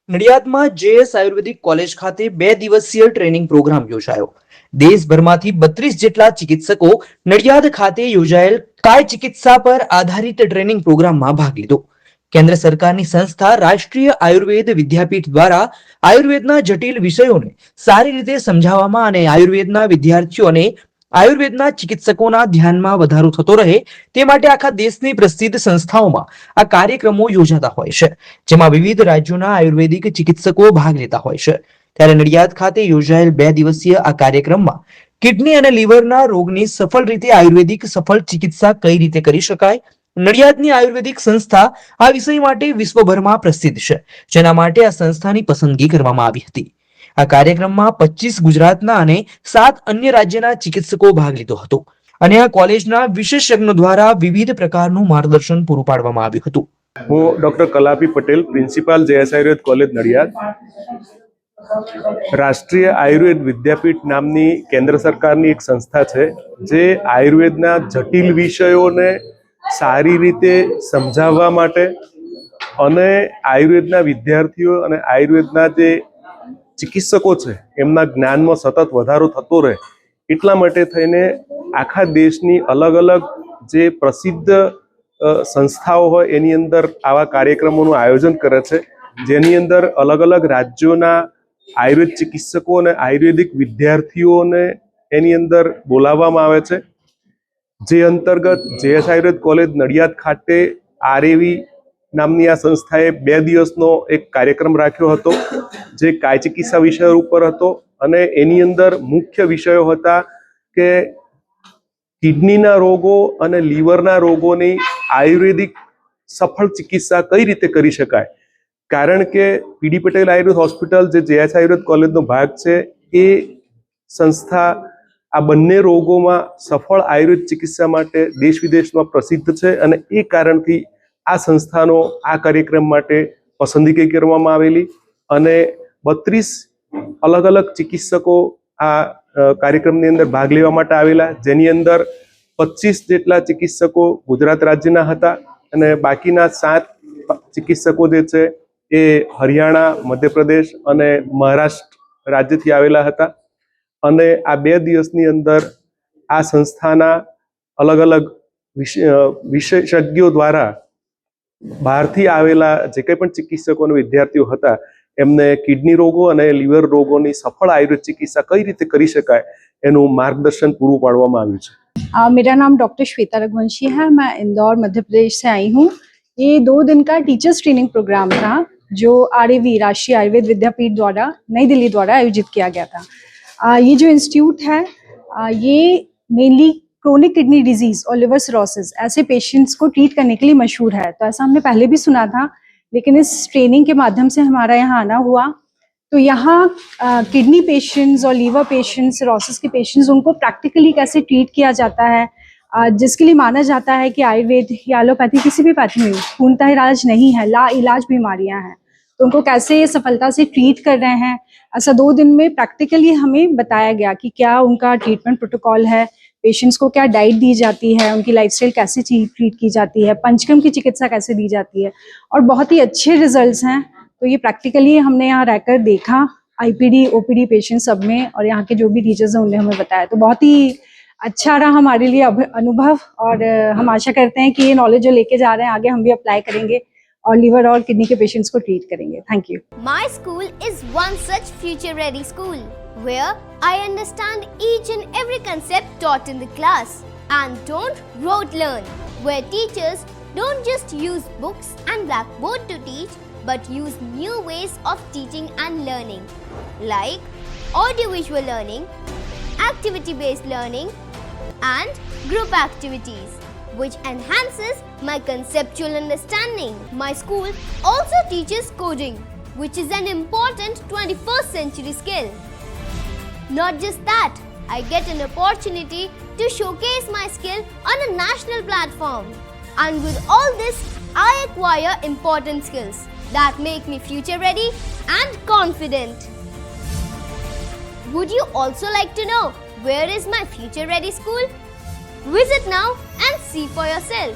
નડિયાદમાં JS આયુર્વેદિક college ખાતે 2 દિવસીય training programme યોજાયો. દેશભરમાંથી 32 જેટલા ચિકિત્સકો નડિયાદ ખાતે યોજાયેલ કાય ચિકિત્સા પર આધારિત ટ્રેનિંગ પ્રોગ્રામમાં ભાગ લીધો. કેન્દ્ર સરકારની સંસ્થા રાષ્ટ્રીય આયુર્વેદ વિદ્યાપીઠ દ્વારા આયુર્વેદના જટિલ વિષયોને સારી રીતે સમજાવવામાં અને આયુર્વેદના વિદ્યાર્થીઓને આયુર્વેદના ચિકિત્સકોના ધ્યાનમાં વધારો થતો રહે તે માટે આખા દેશની પ્રસિદ્ધ સંસ્થાઓમાં આ કાર્યક્રમો યોજાતા હોય છે, જેમાં વિવિધ રાજ્યોના આયુર્વેદિક ચિકિત્સકો ભાગ લેતા હોય છે. ત્યારે નડિયાદ ખાતે યોજાયેલ 2 દિવસીય આ કાર્યક્રમમાં કિડની અને લીવરના રોગની સફળ રીતે આયુર્વેદિક સફળ ચિકિત્સા કઈ રીતે કરી શકાય, નડિયાદની આયુર્વેદિક સંસ્થા આ વિષય માટે વિશ્વભરમાં પ્રસિદ્ધ છે, જેના માટે આ સંસ્થાની પસંદગી કરવામાં આવી હતી. આ કાર્યક્રમમાં 25 ગુજરાતના અને 7 અન્ય રાજ્યના ચિકિત્સકો ભાગ લીધો હતો અને આ કોલેજના વિશેષજ્ઞો દ્વારા વિવિધ પ્રકારનું માર્ગદર્શન પૂરું પાડવામાં આવ્યું હતું. હું doctor Kalapi Patel, principal JS Ayurveda college Nadiad. રાષ્ટ્રીય આયુર્વેદ વિદ્યાપીઠ નામની કેન્દ્ર સરકારની એક સંસ્થા છે જે આયુર્વેદના જટિલ વિષયોને સારી રીતે સમજાવવા માટે અને આયુર્વેદના વિદ્યાર્થીઓ અને આયુર્વેદના જે ચિકિત્સકો છે એમના જ્ઞાનમાં સતત વધારો થતો રહે એટલા માટે થઈને આખા દેશની અલગ અલગ જે પ્રસિદ્ધ સંસ્થાઓ હોય એની અંદર આવા કાર્યક્રમોનું આયોજન કરે છે, જેની અંદર અલગ અલગ રાજ્યોના આયુર્વેદ ચિકિત્સકો અને આયુર્વેદિક વિદ્યાર્થીઓને એની અંદર બોલાવવામાં આવે છે. જે અંતર્ગત જેએસ આયુર્વેદ કોલેજ નડિયાદ ખાતે આરએવી નામની આ સંસ્થાએ 2 દિવસનો એક કાર્યક્રમ રાખ્યો હતો, જે કાય ચિકિત્સા વિષય ઉપર હતો અને એની અંદર મુખ્ય વિષયો હતા કે કિડનીના રોગો અને લીવરના રોગોની આયુર્વેદિક સફળ ચિકિત્સા કઈ રીતે કરી શકાય. કારણ કે પીડી પટેલ આયુર્વેદ હોસ્પિટલ જે જેએસ આયુર્વેદ કોલેજનો ભાગ છે એ સંસ્થા આ બંને રોગોમાં સફળ આયુર્વેદ ચિકિત્સા માટે દેશ વિદેશમાં પ્રસિદ્ધ છે અને એ કારણથી આ સંસ્થાનો આ કાર્યક્રમ માટે પસંદગી કરવામાં આવેલી અને 32 અલગ અલગ ચિકિત્સકો આ કાર્યક્રમની અંદર ભાગ લેવા માટે આવેલા, જેની અંદર 25 જેટલા ચિકિત્સકો ગુજરાત રાજ્યના હતા અને બાકીના 7 ચિકિત્સકો જે છે એ હરિયાણા, મધ્યપ્રદેશ અને મહારાષ્ટ્ર રાજ્યથી આવેલા હતા. અને આ 2 દિવસની અંદર આ સંસ્થાના અલગ અલગ વિશેષજ્ઞો દ્વારા બહારથી આવેલા જે કંઈ પણ ચિકિત્સકો અને વિદ્યાર્થીઓ હતા એમને કિડની રોગો અને લીવર રોગોની સફળ આયુર્વેદ ચિકિત્સા કઈ રીતે કરી શકાય એનું मार्गदर्शन पूरा पाड़वामां आव्युं छे. मेरा नाम डॉक्टर श्वेता रघुवंशी है. मैं इंदौर मध्य प्रदेश से आई हूँ. ये 2 दिन का टीचर्स ट्रेनिंग प्रोग्राम था जो आरएवी राष्ट्रीय आयुर्वेद विद्यापीठ द्वारा नई दिल्ली द्वारा आयोजित किया गया था. ये जो इंस्टीट्यूट है ये मेनली क्रोनिक किडनी डिजीज और लिवर सिरोसिस ऐसे पेशेंट्स को ट्रीट करने के लिए मशहूर है. तो ऐसा हमने पहले भी सुना था, लेकिन इस ट्रेनिंग के माध्यम से हमारा यहाँ आना हुआ तो यहाँ किडनी पेशेंट्स और लीवर पेशेंट्स, सिरोसिस के पेशेंट्स, उनको प्रैक्टिकली कैसे ट्रीट किया जाता है, जिसके लिए माना जाता है कि आयुर्वेद या एलोपैथी किसी भी पैथी में पूर्णतः इलाज नहीं है, ला इलाज बीमारियाँ हैं, तो उनको कैसे सफलता से ट्रीट कर रहे हैं, ऐसा 2 दिन में प्रैक्टिकली हमें बताया गया कि क्या उनका ट्रीटमेंट प्रोटोकॉल है, पेशेंट्स को क्या डाइट दी जाती है, उनकी लाइफस्टाइल कैसे ट्रीट की जाती है, पंचकर्म की चिकित्सा कैसे दी जाती है, और बहुत ही अच्छे रिजल्ट्स हैं. तो ये प्रैक्टिकली हमने यहाँ रहकर देखा, आईपीडी ओपीडी पेशेंट सब में, और यहाँ के जो भी टीचर्स हैं उन्होंने हमें बताया. तो बहुत ही अच्छा रहा हमारे लिए अनुभव, और हम आशा करते हैं कि ये नॉलेज जो लेके जा रहे हैं आगे हम भी अप्लाई करेंगे और लीवर और किडनी के पेशेंट्स को ट्रीट करेंगे. Thank you. My school is one such future ready school where I understand each and every concept taught in the class and don't rote learn, where teachers don't just use books and blackboard to teach but use new ways of teaching and learning like audiovisual learning, activity based learning and group activities, which enhances my conceptual understanding. My school also teaches coding, which is an important 21st century skill. Not just that, I get an opportunity to showcase my skill on a national platform. And with all this, I acquire important skills that make me future ready and confident. Would you also like to know where is my future ready school? Visit now and see for yourself.